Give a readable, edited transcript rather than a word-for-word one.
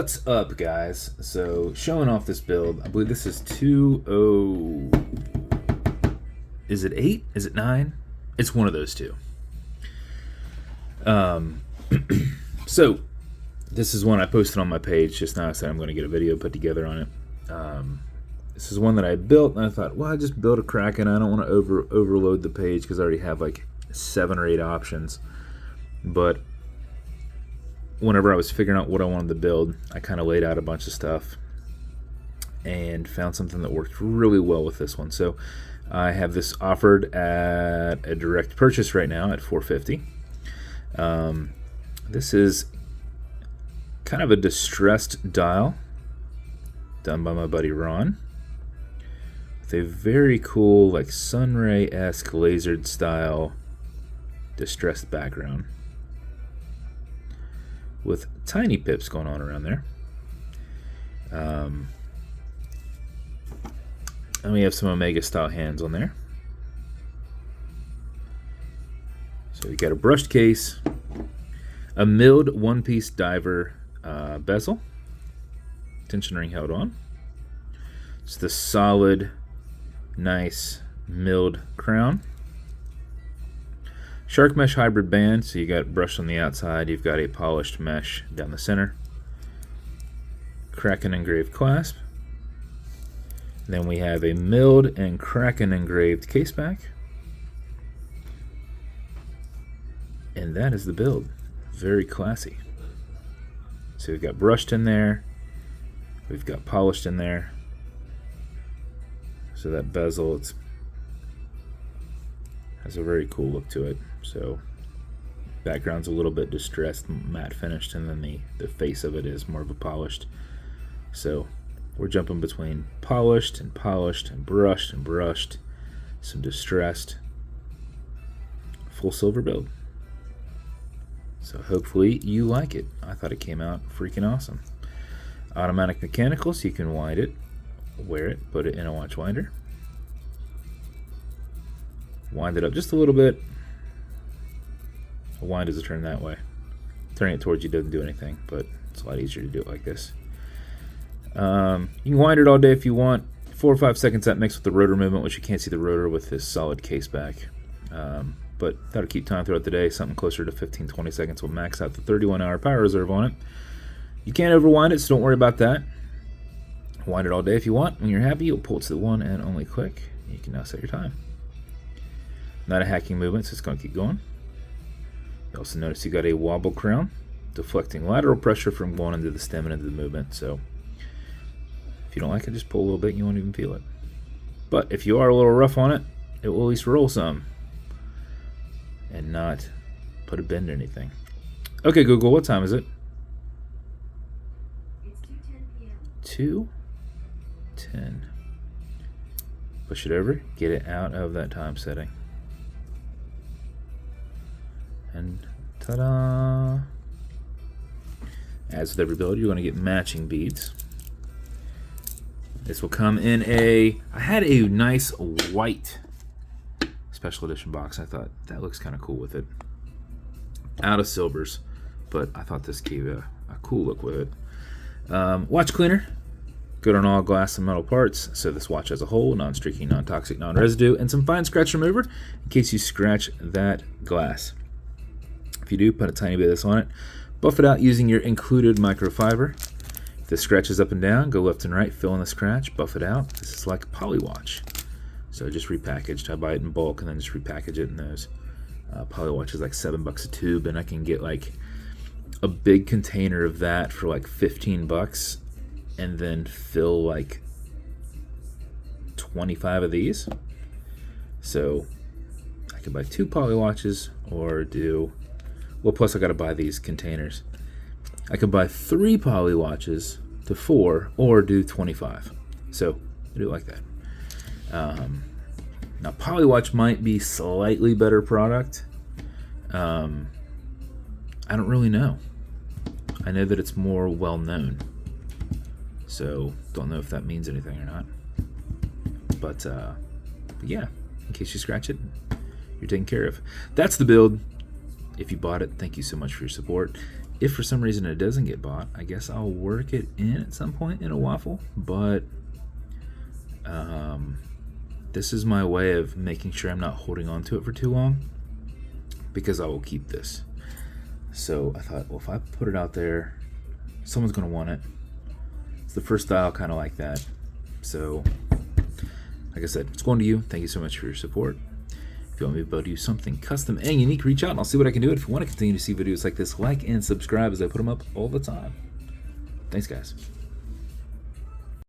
What's up, guys? So, showing off this build. I believe this is 2.0. Is it 8? Is it 9? It's one of those two. So, this is one I posted on my page just now. I said I'm going to get a video put together on it. This is one that I built, and I thought, well, I just built a Kraken. I don't want to overload the page because I already have like 7 or 8 options. But whenever I was figuring out what I wanted to build, I kind of laid out a bunch of stuff and found something that worked really well with this one. So I have this offered at a direct purchase right now at $450. This is kind of a distressed dial done by my buddy Ron with a very cool, like sunray-esque lasered style distressed background with tiny pips going on around there. And we have some Omega style hands on there. So we got a brushed case, a milled one-piece diver bezel, tension ring held on. It's the solid, nice milled crown. Shark mesh hybrid band, so you got brushed on the outside, you've got a polished mesh down the center. Kraken engraved clasp. Then we have a milled and Kraken engraved caseback. And that is the build. Very classy. So we've got brushed in there, we've got polished in there. So that bezel, has a very cool look to it. So background's a little bit distressed, matte finished, and then the face of it is more of a polished. So we're jumping between polished and polished and brushed, some distressed, full silver build. So hopefully you like it. I thought it came out freaking awesome. Automatic mechanical, so you can wind it, wear it, put it in a watch winder. Wind it up just a little bit. A wind is a turn that way. Turning it towards you doesn't do anything, but it's a lot easier to do it like this. You can wind it all day if you want. 4 or 5 seconds that mixed with the rotor movement, which you can't see the rotor with this solid case back. But that'll keep time throughout the day. Something closer to 15-20 seconds will max out the 31-hour power reserve on it. You can't overwind it, so don't worry about that. Wind it all day if you want. When you're happy, you'll pull it to the one and only click. You can now set your time. Not a hacking movement, so it's going to keep going. You also notice you got a wobble crown, deflecting lateral pressure from going into the stem and into the movement. So if you don't like it, just pull a little bit and you won't even feel it. But if you are a little rough on it, it will at least roll some and not put a bend or anything. Okay, Google, what time is it? It's 2:10 p.m. 2:10. Push it over, get it out of that time setting. And ta-da! As with every build, you're going to get matching beads. This will come in I had a nice white special edition box. I thought that looks kind of cool with it. Out of silvers, but I thought this gave a cool look with it. Watch cleaner. Good on all glass and metal parts. So this watch has a hole, non-streaky, non-toxic, non-residue, and some fine scratch remover in case you scratch that glass. If you do, put a tiny bit of this on it. Buff it out using your included microfiber. If this scratches up and down, go left and right, fill in the scratch, buff it out. This is like a poly watch. So just repackaged. I buy it in bulk and then just repackage it in those. Poly watch is like $7 a tube, and I can get like a big container of that for like $15 and then fill like 25 of these. So I could buy 2 poly watches or do, well, plus I gotta buy these containers. I could buy 3 poly watches to 4 or do 25. So I do it like that. Now Polywatch might be slightly better product. I don't really know. I know that it's more well known, so don't know if that means anything or not. But yeah, in case you scratch it, you're taken care of. That's the build. If you bought it, thank you so much for your support. If for some reason it doesn't get bought, I guess I'll work it in at some point in a waffle, but this is my way of making sure I'm not holding on to it for too long, because I will keep this. So I thought, well, if I put it out there, someone's going to want it. It's the first style kind of like that. So like I said, it's going to you. Thank you so much for your support. If you want me to do something custom and unique, reach out and I'll see what I can do. If you want to continue to see videos like this, like and subscribe as I put them up all the time. Thanks, guys.